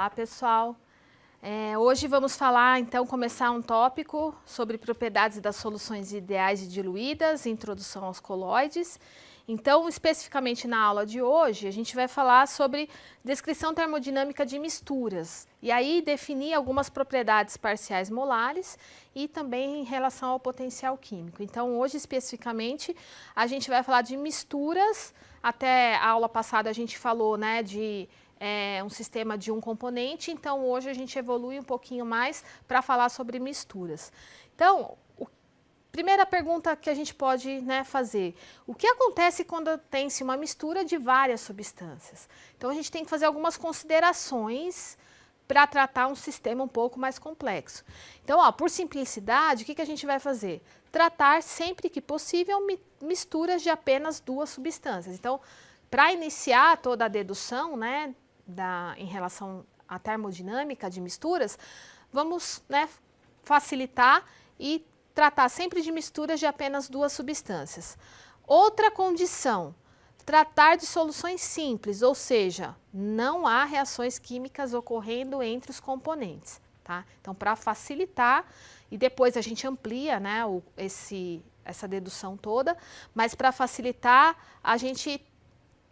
Olá, pessoal. Hoje vamos falar, então, começar um tópico sobre propriedades das soluções ideais e diluídas, introdução aos coloides. Então, especificamente na aula de hoje, a gente vai falar sobre descrição termodinâmica de misturas. E aí definir algumas propriedades parciais molares e também em relação ao potencial químico. Então, hoje, especificamente, a gente vai falar de misturas. Até a aula passada a gente falou, né, de um sistema de um componente, então hoje a gente evolui um pouquinho mais para falar sobre misturas. Então, primeira pergunta que a gente pode, né, fazer, o que acontece quando tem-se uma mistura de várias substâncias? Então a gente tem que fazer algumas considerações para tratar um sistema um pouco mais complexo. Então, por simplicidade, o que a gente vai fazer? Tratar sempre que possível misturas de apenas duas substâncias. Então, para iniciar toda a dedução, né, em relação à termodinâmica de misturas, vamos, né, facilitar e tratar sempre de misturas de apenas duas substâncias. Outra condição, tratar de soluções simples, ou seja, não há reações químicas ocorrendo entre os componentes, tá? Então, para facilitar, e depois a gente amplia, né, essa dedução toda, mas para facilitar, a gente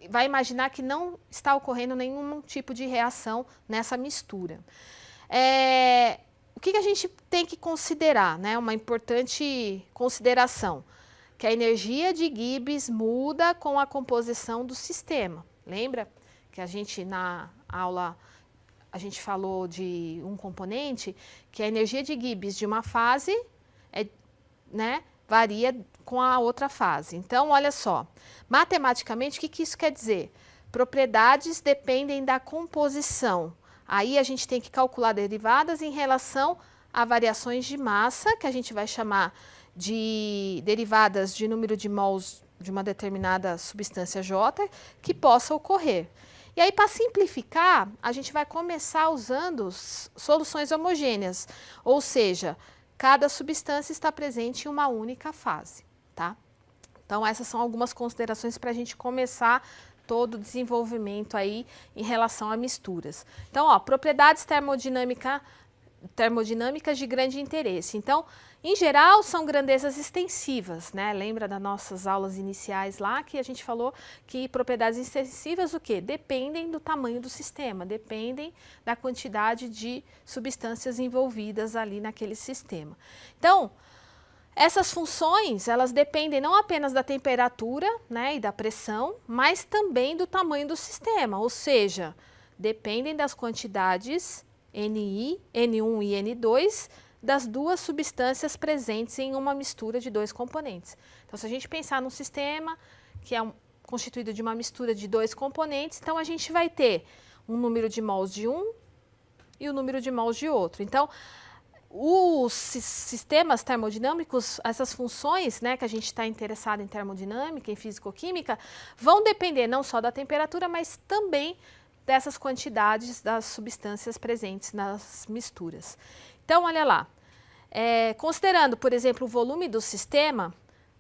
vai imaginar que não está ocorrendo nenhum tipo de reação nessa mistura. O que a gente tem que considerar, né? Uma importante consideração, que a energia de Gibbs muda com a composição do sistema. Lembra que a gente na aula a gente falou de um componente, que a energia de Gibbs de uma fase né, varia com a outra fase. Então, olha só, matematicamente, o que isso quer dizer? Propriedades dependem da composição. Aí a gente tem que calcular derivadas em relação a variações de massa, que a gente vai chamar de derivadas de número de mols de uma determinada substância J, que possa ocorrer. E aí, para simplificar, a gente vai começar usando soluções homogêneas, ou seja, cada substância está presente em uma única fase, tá? Então, essas são algumas considerações para a gente começar todo o desenvolvimento aí em relação a misturas. Então, propriedades termodinâmicas de grande interesse. Então, em geral, são grandezas extensivas, né? Lembra das nossas aulas iniciais lá que a gente falou que propriedades extensivas o quê? Dependem do tamanho do sistema, dependem da quantidade de substâncias envolvidas ali naquele sistema. Então, essas funções, elas dependem não apenas da temperatura, né, e da pressão, mas também do tamanho do sistema, ou seja, dependem das quantidades Ni, N1 e N2 das duas substâncias presentes em uma mistura de dois componentes. Então, se a gente pensar num sistema que é constituído de uma mistura de dois componentes, então a gente vai ter um número de mols de um e o número de mols de outro. Então, os sistemas termodinâmicos, essas funções, né, que a gente está interessado em termodinâmica, em físico-química, vão depender não só da temperatura, mas também dessas quantidades das substâncias presentes nas misturas. Então, olha lá, considerando, por exemplo, o volume do sistema,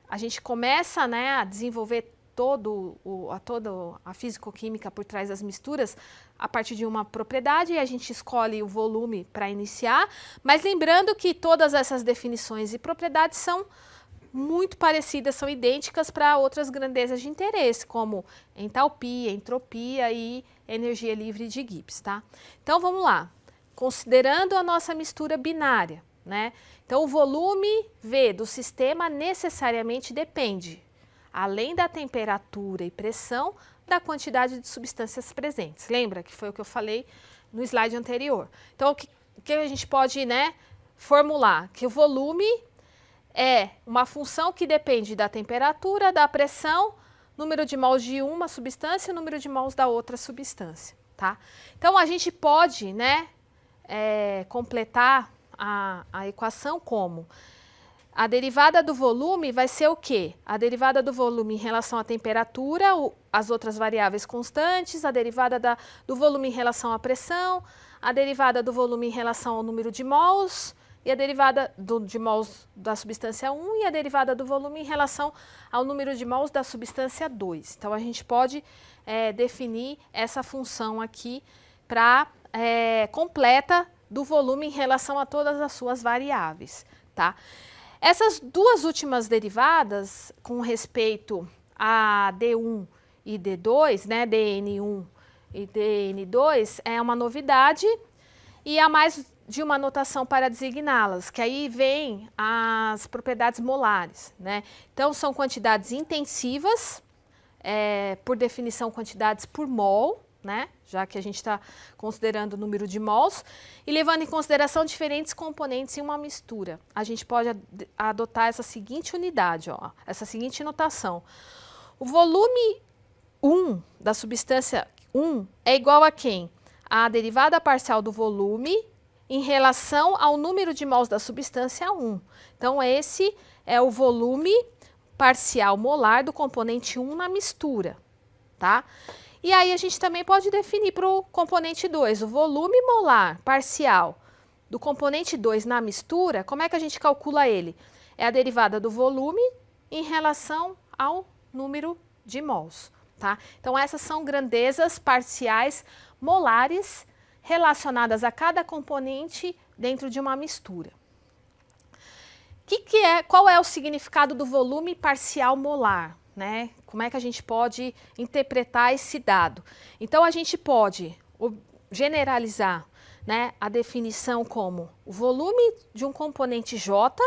a gente começa, né, a desenvolver toda a físico-química por trás das misturas a partir de uma propriedade, e a gente escolhe o volume para iniciar, mas lembrando que todas essas definições e propriedades são muito parecidas, são idênticas para outras grandezas de interesse, como entalpia, entropia e energia livre de Gibbs, tá? Então, vamos lá. Considerando a nossa mistura binária, né? Então, o volume V do sistema necessariamente depende, além da temperatura e pressão, da quantidade de substâncias presentes. Lembra que foi o que eu falei no slide anterior. Então, o que a gente pode, né, formular? Que o volume é uma função que depende da temperatura, da pressão, número de mols de uma substância e número de mols da outra substância, tá? Então, a gente pode, né, completar a equação como a derivada do volume vai ser o quê? A derivada do volume em relação à temperatura, as outras variáveis constantes, a derivada do volume em relação à pressão, a derivada do volume em relação ao número de mols, e a derivada de mols da substância 1 e a derivada do volume em relação ao número de mols da substância 2. Então, a gente pode definir essa função aqui para completa do volume em relação a todas as suas variáveis, tá? Essas duas últimas derivadas, com respeito a D1 e D2, né, dN1 e dN2, é uma novidade e há mais de uma notação para designá-las, que aí vem as propriedades molares, né? Então, são quantidades intensivas, por definição, quantidades por mol, né? Já que a gente está considerando o número de mols, e levando em consideração diferentes componentes em uma mistura. A gente pode adotar essa seguinte unidade, ó, essa seguinte notação. O volume 1 da substância 1 é igual a quem? A derivada parcial do volume em relação ao número de mols da substância 1. Então, esse é o volume parcial molar do componente 1 na mistura, tá? E aí a gente também pode definir para o componente 2, o volume molar parcial do componente 2 na mistura, como é que a gente calcula ele? É a derivada do volume em relação ao número de mols, tá? Então, essas são grandezas parciais molares relacionadas a cada componente dentro de uma mistura. Qual é o significado do volume parcial molar, né? Como é que a gente pode interpretar esse dado? Então, a gente pode generalizar, né, a definição como o volume de um componente J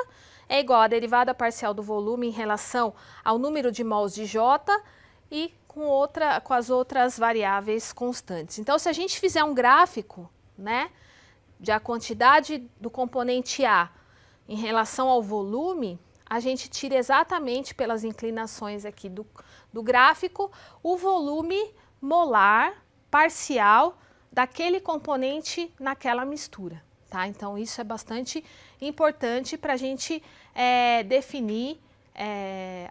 é igual à derivada parcial do volume em relação ao número de mols de J e com as outras variáveis constantes. Então, se a gente fizer um gráfico, né, de a quantidade do componente A em relação ao volume, a gente tira exatamente pelas inclinações aqui do gráfico o volume molar parcial daquele componente naquela mistura, tá? Então, isso é bastante importante para a gente definir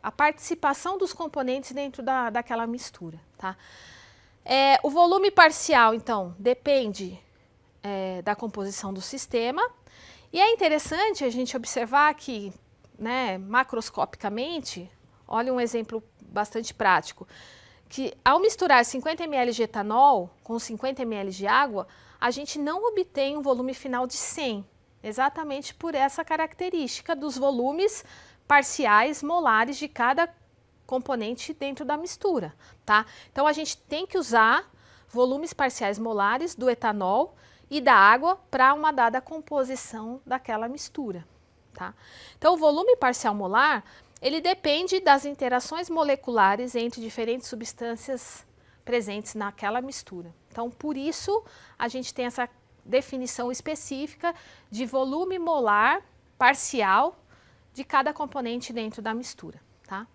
a participação dos componentes dentro daquela mistura, tá? O volume parcial, então, depende da composição do sistema, e é interessante a gente observar que, né, macroscopicamente, olha um exemplo bastante prático, que ao misturar 50 ml de etanol com 50 ml de água, a gente não obtém um volume final de 100, exatamente por essa característica dos volumes parciais molares de cada componente dentro da mistura, tá? Então, a gente tem que usar volumes parciais molares do etanol e da água para uma dada composição daquela mistura, tá? Então, o volume parcial molar, ele depende das interações moleculares entre diferentes substâncias presentes naquela mistura. Então, por isso, a gente tem essa definição específica de volume molar parcial de cada componente dentro da mistura, tá?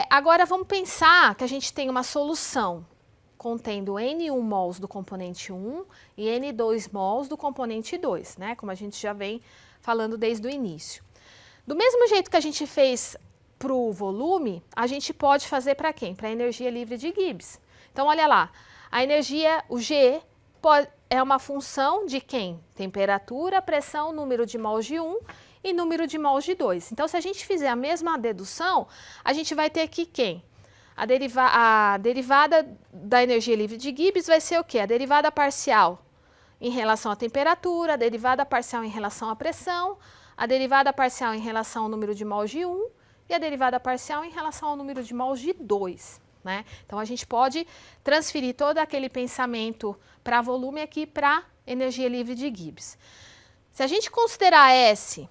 Agora, vamos pensar que a gente tem uma solução contendo N1 mols do componente 1 e N2 mols do componente 2, né? Como a gente já vem falando desde o início. Do mesmo jeito que a gente fez para o volume, a gente pode fazer para quem? Para a energia livre de Gibbs. Então, olha lá, a energia, o G, é uma função de quem? Temperatura, pressão, número de mols de 1 e número de mols de 2. Então, se a gente fizer a mesma dedução, a gente vai ter aqui quem? A derivada da energia livre de Gibbs vai ser o quê? A derivada parcial em relação à temperatura, a derivada parcial em relação à pressão, a derivada parcial em relação ao número de mols de 1 e a derivada parcial em relação ao número de mols de 2. Né? Então, a gente pode transferir todo aquele pensamento para volume aqui para energia livre de Gibbs. Se a gente considerar S,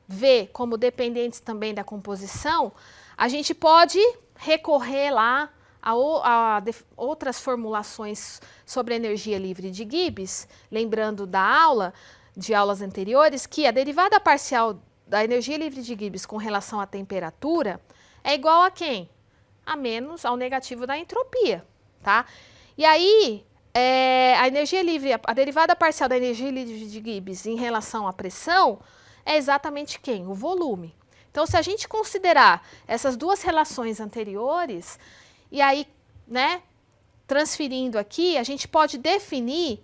V como dependentes também da composição, a gente pode recorrer lá a outras formulações sobre energia livre de Gibbs, lembrando de aulas anteriores, que a derivada parcial da energia livre de Gibbs com relação à temperatura é igual a quem? A menos ao negativo da entropia, tá? E aí, a derivada parcial da energia livre de Gibbs em relação à pressão é exatamente quem? O volume. Então, se a gente considerar essas duas relações anteriores, e aí, né, transferindo aqui, a gente pode definir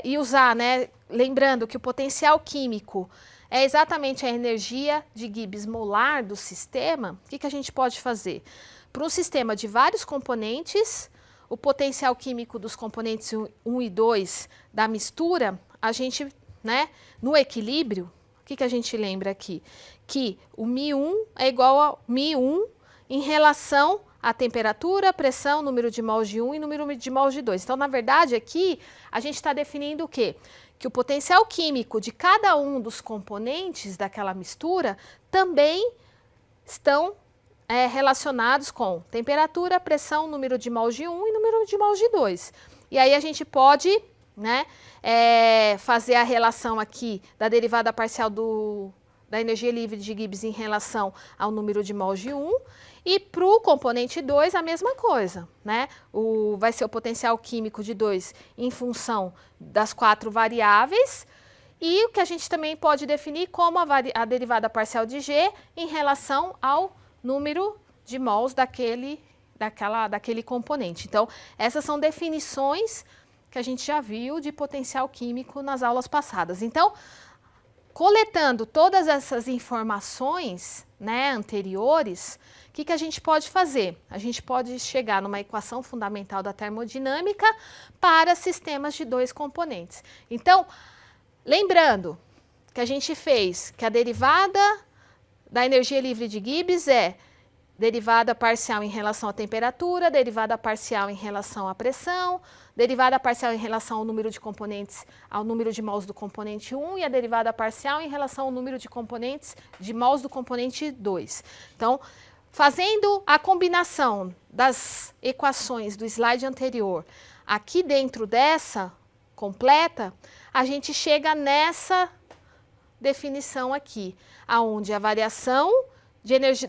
e usar, né, lembrando que o potencial químico é exatamente a energia de Gibbs molar do sistema, o que a gente pode fazer? Para um sistema de vários componentes, o potencial químico dos componentes 1 e 2 da mistura, a gente, né, no equilíbrio, o que a gente lembra aqui? Que o μ1 é igual a μ1 em relação à temperatura, pressão, número de mols de 1 e número de mols de 2. Então, na verdade, aqui a gente está definindo o quê? Que o potencial químico de cada um dos componentes daquela mistura também estão relacionados com temperatura, pressão, número de mols de 1 e número de mols de 2. E aí a gente pode, né, fazer a relação aqui da derivada parcial da energia livre de Gibbs em relação ao número de mols de 1. E para o componente 2, a mesma coisa, né? Vai ser o potencial químico de 2 em função das 4 variáveis. E o que a gente também pode definir como a derivada parcial de G em relação ao número de mols daquele componente. Então, essas são definições que a gente já viu de potencial químico nas aulas passadas. Então, coletando todas essas informações, né, anteriores, o que a gente pode fazer? A gente pode chegar numa equação fundamental da termodinâmica para sistemas de 2 componentes. Então, lembrando que a gente fez que a derivada da energia livre de Gibbs é derivada parcial em relação à temperatura, derivada parcial em relação à pressão, derivada parcial em relação ao número de componentes, ao número de mols do componente 1 e a derivada parcial em relação ao número de componentes de mols do componente 2. Então, fazendo a combinação das equações do slide anterior aqui dentro dessa completa, a gente chega nessa definição aqui, aonde a variação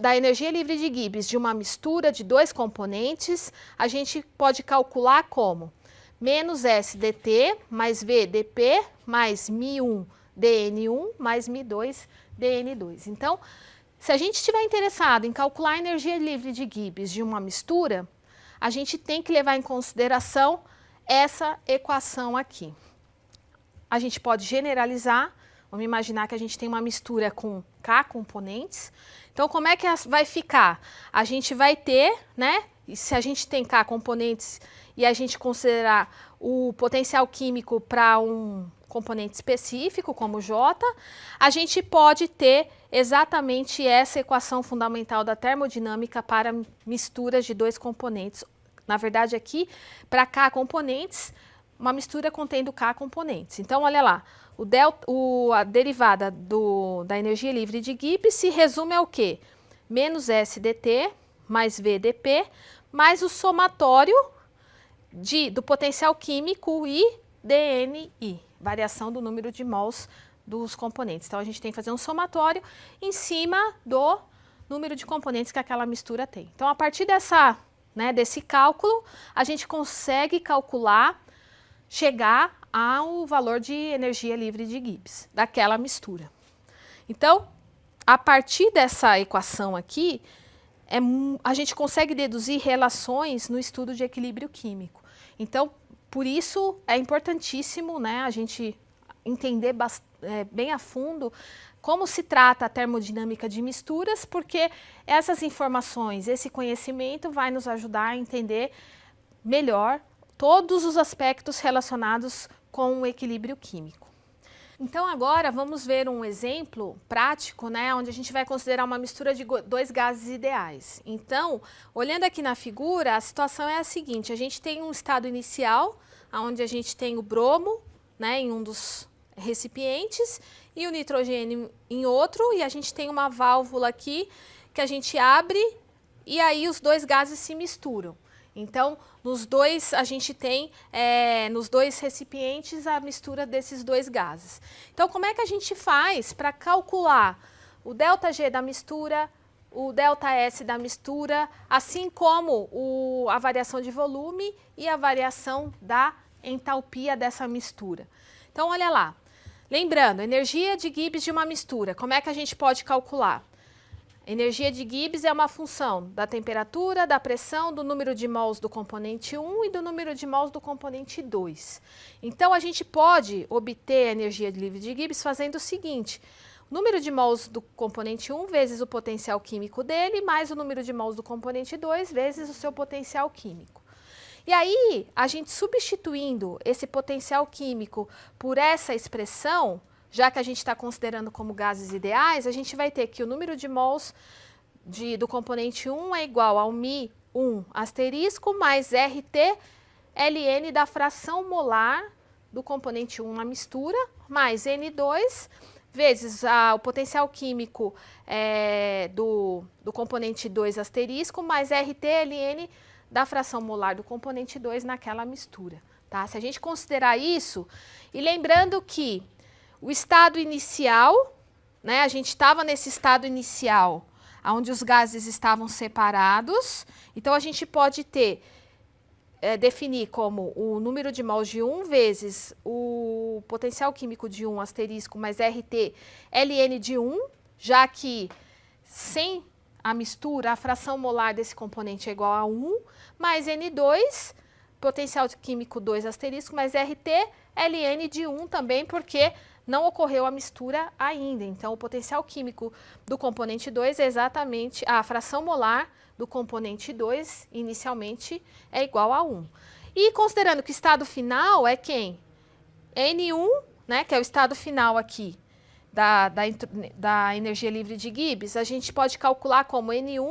da energia livre de Gibbs de uma mistura de 2 componentes, a gente pode calcular como menos S dt mais V dP mais μ1 dN1 mais μ2 dN2. Então, se a gente estiver interessado em calcular a energia livre de Gibbs de uma mistura, a gente tem que levar em consideração essa equação aqui. A gente pode generalizar, vamos imaginar que a gente tem uma mistura com K componentes. Então, como é que vai ficar? A gente vai ter, né, e se a gente tem K componentes e a gente considerar o potencial químico para um componente específico, como J, a gente pode ter exatamente essa equação fundamental da termodinâmica para misturas de 2 componentes. Na verdade, aqui, para K componentes, uma mistura contendo K componentes. Então, olha lá, a derivada da energia livre de Gibbs se resume ao quê? Menos S dt mais V dP, mais o somatório do potencial químico I dNI, variação do número de mols dos componentes. Então, a gente tem que fazer um somatório em cima do número de componentes que aquela mistura tem. Então, a partir desse cálculo, a gente consegue calcular, chegar ao valor de energia livre de Gibbs, daquela mistura. Então, a partir dessa equação aqui, a gente consegue deduzir relações no estudo de equilíbrio químico. Então, por isso é importantíssimo, né, a gente entender bem a fundo como se trata a termodinâmica de misturas, porque essas informações, esse conhecimento vai nos ajudar a entender melhor todos os aspectos relacionados com o equilíbrio químico. Então, agora vamos ver um exemplo prático, né, onde a gente vai considerar uma mistura de 2 gases ideais. Então, olhando aqui na figura, a situação é a seguinte: a gente tem um estado inicial, onde a gente tem o bromo, né, em um dos recipientes e o nitrogênio em outro, e a gente tem uma válvula aqui que a gente abre e aí os 2 gases se misturam. Então, a gente tem nos 2 recipientes a mistura desses 2 gases. Então, como é que a gente faz para calcular o ΔG da mistura, o ΔS da mistura, assim como a variação de volume e a variação da entalpia dessa mistura? Então, olha lá. Lembrando, energia de Gibbs de uma mistura, como é que a gente pode calcular? Energia de Gibbs é uma função da temperatura, da pressão, do número de mols do componente 1 e do número de mols do componente 2. Então, a gente pode obter a energia livre de Gibbs fazendo o seguinte: o número de mols do componente 1 vezes o potencial químico dele, mais o número de mols do componente 2 vezes o seu potencial químico. E aí, a gente substituindo esse potencial químico por essa expressão, já que a gente está considerando como gases ideais, a gente vai ter que o número de mols do componente 1 é igual ao Mi1 asterisco mais RT ln da fração molar do componente 1 na mistura, mais N2, vezes o potencial químico do componente 2 asterisco, mais RT ln da fração molar do componente 2 naquela mistura. Tá? Se a gente considerar isso, e lembrando que o estado inicial, né, a gente estava nesse estado inicial, onde os gases estavam separados, então a gente pode definir como o número de mols de 1 vezes o potencial químico de 1 asterisco mais RT ln de 1, já que sem a mistura, a fração molar desse componente é igual a 1, mais N2, potencial químico 2 asterisco mais RT ln de 1 também, porque não ocorreu a mistura ainda. Então, o potencial químico do componente 2 é exatamente a fração molar do componente 2, inicialmente, é igual a 1. E considerando que o estado final é quem? N1, né, que é o estado final aqui da energia livre de Gibbs, a gente pode calcular como N1,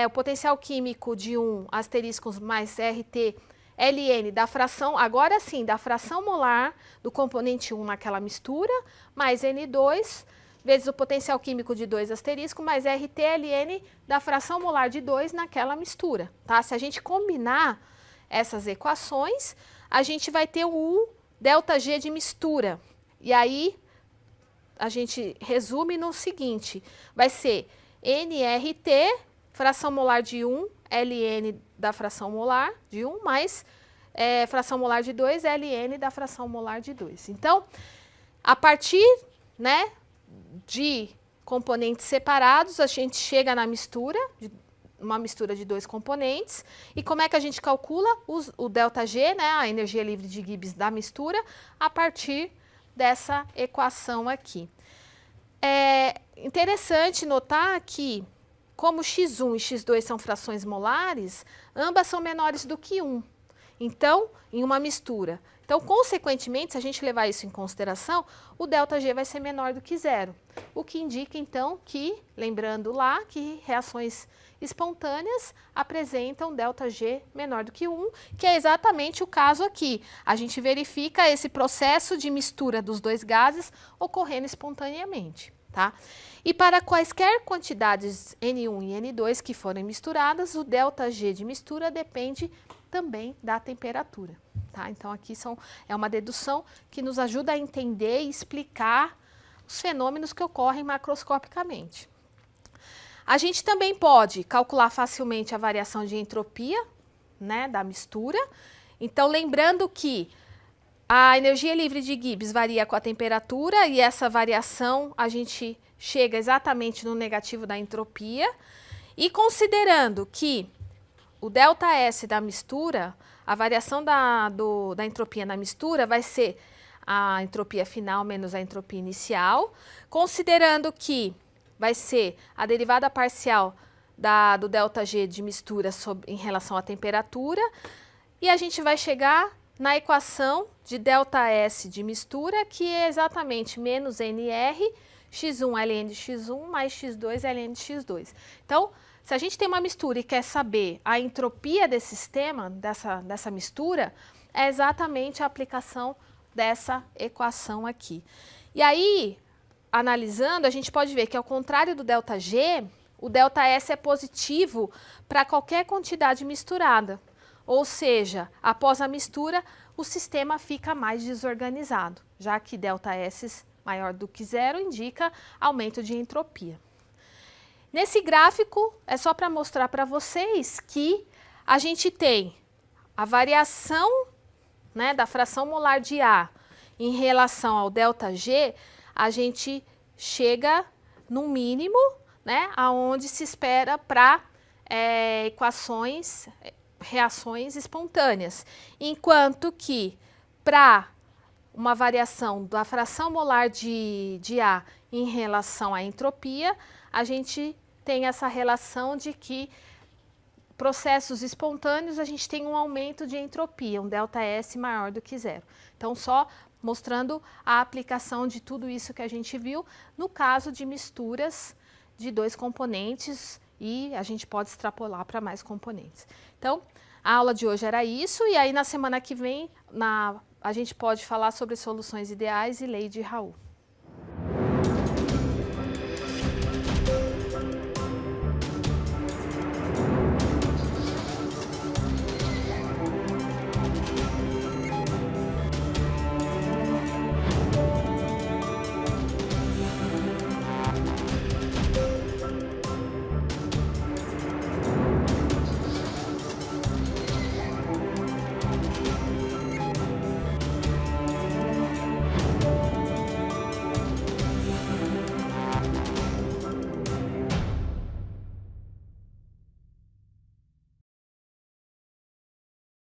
o potencial químico de 1 asteriscos mais RT ln da fração, agora sim, da fração molar do componente 1 naquela mistura, mais N2, vezes o potencial químico de 2 asterisco, mais RT ln da fração molar de 2 naquela mistura. Tá? Se a gente combinar essas equações, a gente vai ter o U ΔG de mistura. E aí, a gente resume no seguinte, vai ser nRT, fração molar de 1, ln da fração molar de 1, mais fração molar de 2, ln da fração molar de 2. Então, a partir, né, de componentes separados, a gente chega na mistura, uma mistura de dois componentes. E como é que a gente calcula o ΔG, né, a energia livre de Gibbs da mistura, a partir dessa equação aqui. É interessante notar que, como x1 e x2 são frações molares, ambas são menores do que 1. Então, em uma mistura. Então, consequentemente, se a gente levar isso em consideração, o ΔG vai ser menor do que 0. O que indica, então, que, lembrando lá, que reações espontâneas apresentam ΔG menor do que 1, que é exatamente o caso aqui. A gente verifica esse processo de mistura dos dois gases ocorrendo espontaneamente, tá? E para quaisquer quantidades N1 e N2 que forem misturadas, o ΔG de mistura depende também da temperatura, tá? Então, aqui é uma dedução que nos ajuda a entender e explicar os fenômenos que ocorrem macroscopicamente. A gente também pode calcular facilmente a variação de entropia, né, da mistura. Então, lembrando que a energia livre de Gibbs varia com a temperatura e essa variação a gente chega exatamente no negativo da entropia. E considerando que o ΔS da mistura, a variação da entropia na mistura vai ser a entropia final menos a entropia inicial, considerando que vai ser a derivada parcial do ΔG de mistura em relação à temperatura, e a gente vai chegar na equação de ΔS de mistura, que é exatamente menos NR, x1 ln de x1 mais x2 ln de x2. Então, se a gente tem uma mistura e quer saber a entropia desse sistema, dessa mistura, é exatamente a aplicação dessa equação aqui. E aí, analisando, a gente pode ver que, ao contrário do ΔG, o ΔS é positivo para qualquer quantidade misturada. Ou seja, após a mistura, o sistema fica mais desorganizado, já que ΔS maior do que 0 indica aumento de entropia. Nesse gráfico, é só para mostrar para vocês que a gente tem a variação, né, da fração molar de A em relação ao ΔG, a gente chega no mínimo, né, aonde se espera para reações espontâneas. Enquanto que para uma variação da fração molar de A em relação à entropia, a gente tem essa relação de que processos espontâneos, a gente tem um aumento de entropia, um ΔS maior do que zero. Então, só mostrando a aplicação de tudo isso que a gente viu no caso de misturas de 2 componentes, e a gente pode extrapolar para mais componentes. Então, a aula de hoje era isso, e aí na semana que vem a gente pode falar sobre soluções ideais e lei de Raoult.